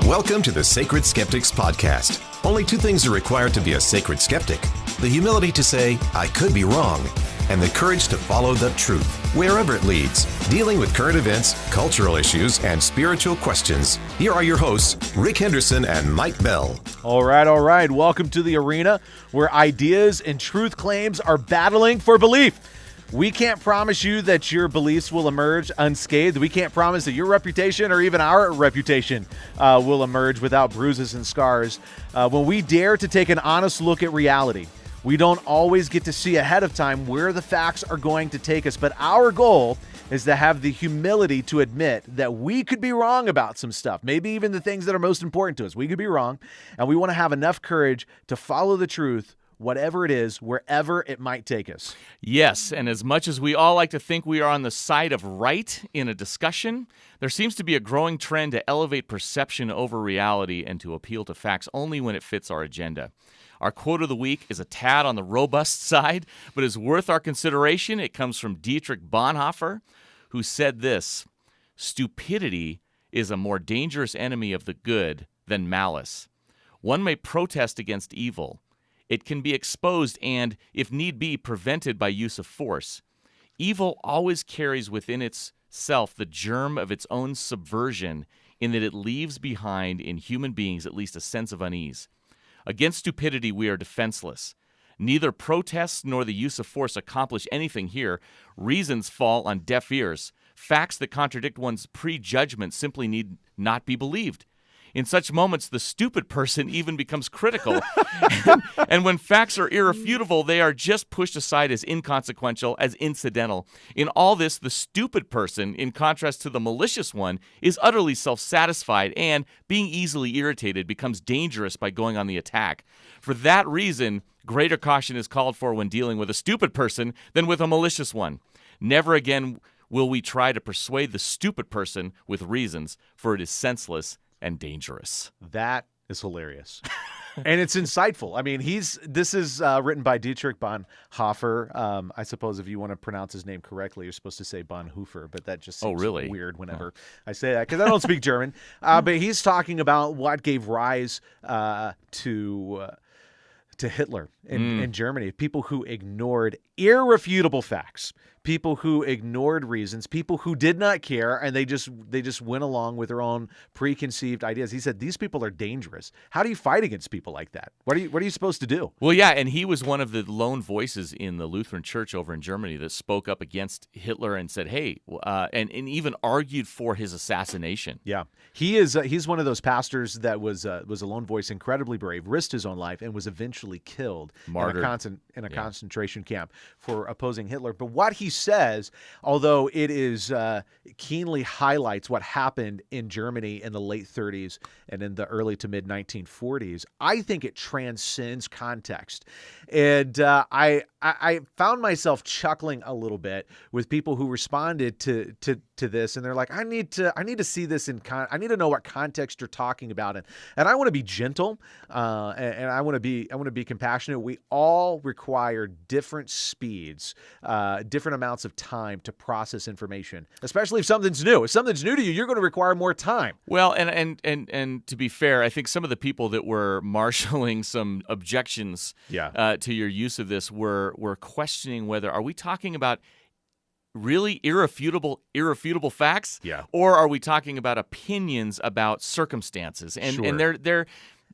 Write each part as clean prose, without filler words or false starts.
Welcome to the Sacred Skeptics Podcast. Only two things are required to be a sacred skeptic: the humility to say, I could be wrong, and the courage to follow the truth, wherever it leads. Dealing with current events, cultural issues, and spiritual questions. Here are your hosts, Rick Henderson and Mike Bell. All right. Welcome to the arena where ideas and truth claims are battling for belief. We can't promise you that your beliefs will emerge unscathed. We can't promise that your reputation or even our reputation will emerge without bruises and scars. When we dare to take an honest look at reality, we don't always get to see ahead of time where the facts are going to take us, but our goal is to have the humility to admit that we could be wrong about some stuff, maybe even the things that are most important to us. We could be wrong, and we want to have enough courage to follow the truth, whatever it is, wherever it might take us. Yes, and as much as we all like to think we are on the side of right in a discussion, there seems to be a growing trend to elevate perception over reality and to appeal to facts only when it fits our agenda. Our quote of the week is a tad on the robust side, but is worth our consideration. It comes from Dietrich Bonhoeffer, who said this: "Stupidity is a more dangerous enemy of the good than malice. One may protest against evil. It can be exposed and, if need be, prevented by use of force. Evil always carries within itself the germ of its own subversion, in that it leaves behind in human beings at least a sense of unease. Against stupidity we are defenseless. Neither protests nor the use of force accomplish anything here. Reasons fall on deaf ears. Facts that contradict one's prejudgment simply need not be believed. In such moments, the stupid person even becomes critical. And when facts are irrefutable, they are just pushed aside as inconsequential, as incidental. In all this, the stupid person, in contrast to the malicious one, is utterly self-satisfied and, being easily irritated, becomes dangerous by going on the attack. For that reason, greater caution is called for when dealing with a stupid person than with a malicious one. Never again will we try to persuade the stupid person with reasons, for it is senseless and dangerous." That is hilarious. And it's insightful. I mean, this is written by Dietrich Bonhoeffer. I suppose if you want to pronounce his name correctly, you're supposed to say Bonhoeffer, but that just seems weird whenever I say that, because I don't speak German. But he's talking about what gave rise to Hitler in Germany. People who ignored irrefutable facts, people who ignored reasons, people who did not care, and they just went along with their own preconceived ideas. He said these people are dangerous. How do you fight against people like that? What are you supposed to do? Well, yeah, and he was one of the lone voices in the Lutheran Church over in Germany that spoke up against Hitler and said, "Hey," and even argued for his assassination. Yeah, he's one of those pastors that was a lone voice, incredibly brave, risked his own life, and was eventually killed, martyred in a concentration camp for opposing Hitler. But what he says, although it is keenly highlights what happened in Germany in the late 30s and in the early to mid 1940s, I think it transcends context. And I found myself chuckling a little bit with people who responded to this, and they're like, I need to see this I need to know what context you're talking about, and I want to be gentle, and I want to be compassionate. We all require different speeds, different amounts of time to process information, especially if something's new. If something's new to you, you're going to require more time. Well, and to be fair, I think some of the people that were marshaling some objections to your use of this were questioning whether, are we talking about really irrefutable facts? Yeah. Or are we talking about opinions about circumstances? And Sure. and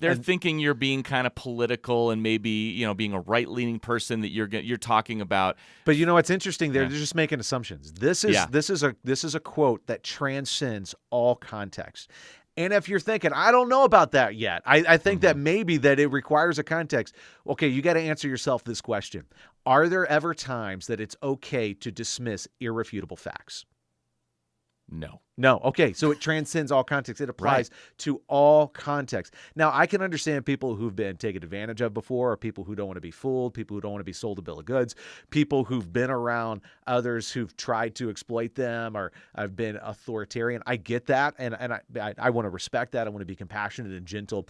they're thinking you're being kind of political and maybe, being a right-leaning person, that you're talking about. But you know what's interesting? They're just making assumptions. This is a quote that transcends all context. And if you're thinking, I don't know about that yet, I think that maybe that it requires a context. Okay, you got to answer yourself this question. Are there ever times that it's okay to dismiss irrefutable facts? No. No. Okay. So it transcends all context. It applies to all context. Now, I can understand people who've been taken advantage of before, or people who don't want to be fooled, people who don't want to be sold a bill of goods, people who've been around others who've tried to exploit them or have been authoritarian. I get that. And I want to respect that. I want to be compassionate and gentle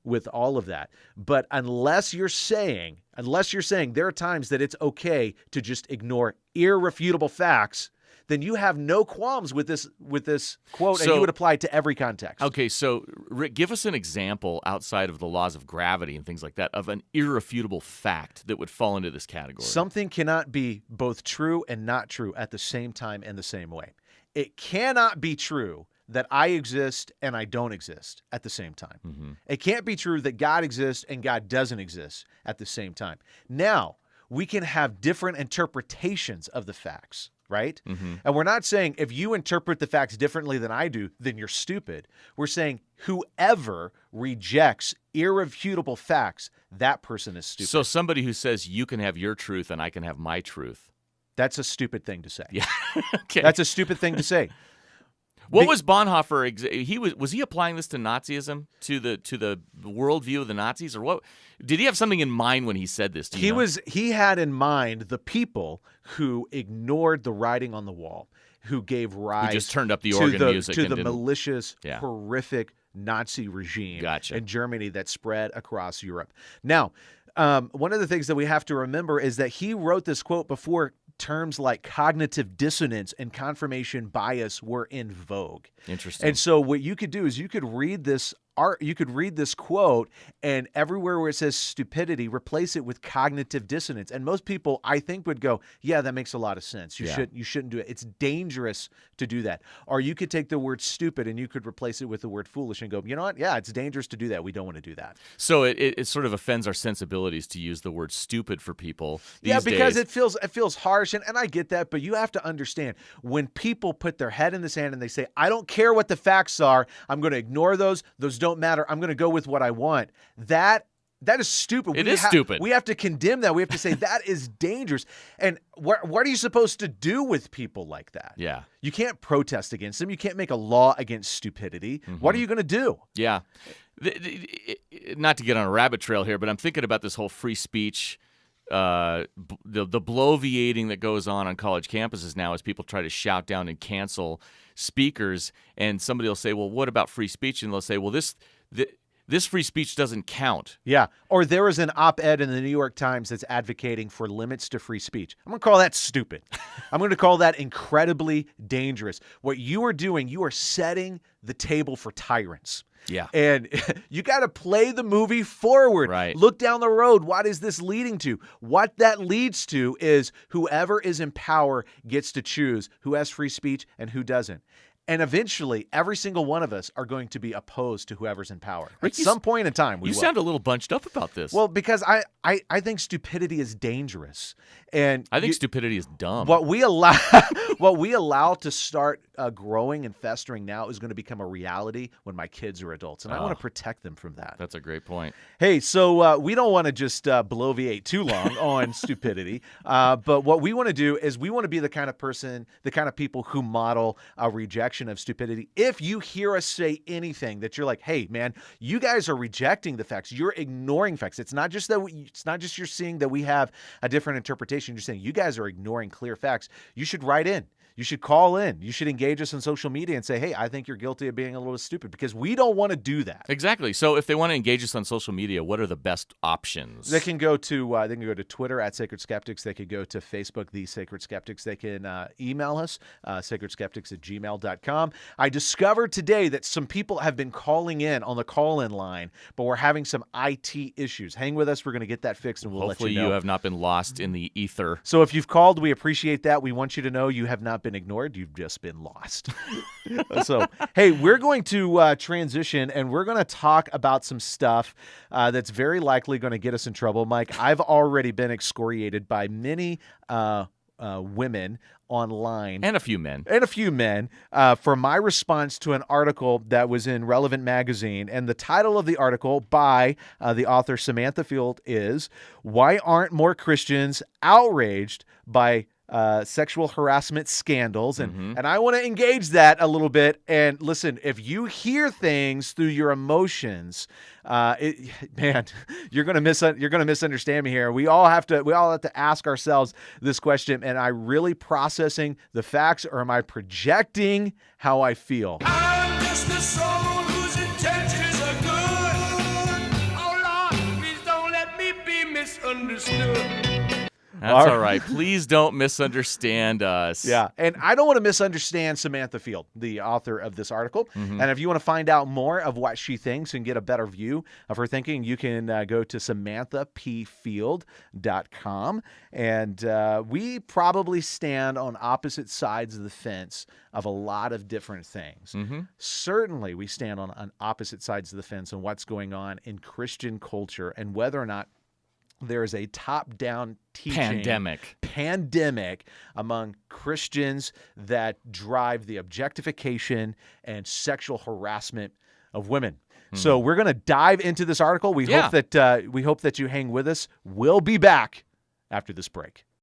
with all of that. But unless you're saying there are times that it's okay to just ignore irrefutable facts, then you have no qualms with this quote, and you would apply it to every context. Okay, so Rick, give us an example outside of the laws of gravity and things like that of an irrefutable fact that would fall into this category. Something cannot be both true and not true at the same time and the same way. It cannot be true that I exist and I don't exist at the same time. Mm-hmm. It can't be true that God exists and God doesn't exist at the same time. Now, we can have different interpretations of the facts, right? Mm-hmm. And we're not saying if you interpret the facts differently than I do, then you're stupid. We're saying whoever rejects irrefutable facts, that person is stupid. So somebody who says you can have your truth and I can have my truth. That's a stupid thing to say. Yeah. Okay. That's a stupid thing to say. What was Bonhoeffer? Was he applying this to Nazism, to the worldview of the Nazis, or what? Did he have something in mind when he said this? He had in mind the people who ignored the writing on the wall, who gave rise who just turned up the organ music to the malicious, horrific Nazi regime in Germany that spread across Europe. Now, one of the things that we have to remember is that he wrote this quote before terms like cognitive dissonance and confirmation bias were in vogue. Interesting. And so what you could do is you could read this quote, and everywhere where it says stupidity, replace it with cognitive dissonance. And most people, I think, would go, yeah, that makes a lot of sense. You shouldn't do it. It's dangerous to do that. Or you could take the word stupid and you could replace it with the word foolish and go, you know what? Yeah, it's dangerous to do that. We don't want to do that. So it sort of offends our sensibilities to use the word stupid for people these days. Because it feels harsh, and I get that, but you have to understand, when people put their head in the sand and they say, I don't care what the facts are, I'm going to ignore those don't matter, I'm going to go with what I want. That is stupid. It is stupid. We have to condemn that. We have to say that is dangerous. And what are you supposed to do with people like that? Yeah. You can't protest against them. You can't make a law against stupidity. Mm-hmm. What are you going to do? Yeah. Not to get on a rabbit trail here, but I'm thinking about this whole free speech, the bloviating that goes on college campuses now as people try to shout down and cancel speakers, and somebody will say, well, what about free speech? And they'll say, well, this free speech doesn't count. Yeah. Or there was an op-ed in the New York Times that's advocating for limits to free speech. I'm going to call that stupid. I'm going to call that incredibly dangerous. What you are doing, you are setting the table for tyrants. Yeah. And you got to play the movie forward. Right. Look down the road. What is this leading to? What that leads to is whoever is in power gets to choose who has free speech and who doesn't. And eventually, every single one of us are going to be opposed to whoever's in power. Rick, at some point in time, we will. You sound a little bunched up about this. Well, because I think stupidity is dangerous. And I think stupidity is dumb. What we allow to start growing and festering now is going to become a reality when my kids are adults. And I want to protect them from that. That's a great point. Hey, so we don't want to just bloviate too long on stupidity. But what we want to do is we want to be the kind of people who model a rejection of stupidity. If you hear us say anything that you're like, hey, man, you guys are rejecting the facts. You're ignoring facts. It's not just you're seeing that we have a different interpretation. You're saying you guys are ignoring clear facts. You should write in. You should call in. You should engage us on social media and say, hey, I think you're guilty of being a little stupid, because we don't want to do that. Exactly. So if they want to engage us on social media, what are the best options? They can go to Twitter at Sacred Skeptics. They could go to Facebook, The Sacred Skeptics. They can email us, sacredskeptics@gmail.com. I discovered today that some people have been calling in on the call-in line, but we're having some IT issues. Hang with us. We're going to get that fixed, and we'll let you know. Hopefully you have not been lost in the ether. So if you've called, we appreciate that. We want you to know you have not been ignored. You've just been lost. So, hey, we're going to transition, and we're going to talk about some stuff that's very likely going to get us in trouble. Mike, I've already been excoriated by many women online. And a few men. For my response to an article that was in Relevant Magazine. And the title of the article by the author Samantha Field is, Why Aren't More Christians Outraged by Sexual Harassment Scandals? And I want to engage that a little bit. And listen, if you hear things through your emotions, you're gonna misunderstand me here. We all have to ask ourselves this question: am I really processing the facts, or am I projecting how I feel? I'm just a soul whose intentions are good. Oh Lord, please don't let me be misunderstood. That's all right. Please don't misunderstand us. Yeah, and I don't want to misunderstand Samantha Field, the author of this article. And if you want to find out more of what she thinks and get a better view of her thinking, you can go to samanthapfield.com. And we probably stand on opposite sides of the fence of a lot of different things. Certainly, we stand on opposite sides of the fence on what's going on in Christian culture and whether or not there is a top-down teaching pandemic among Christians that drive the objectification and sexual harassment of women. So we're going to dive into this article. We hope that you hang with us. We'll be back after this break.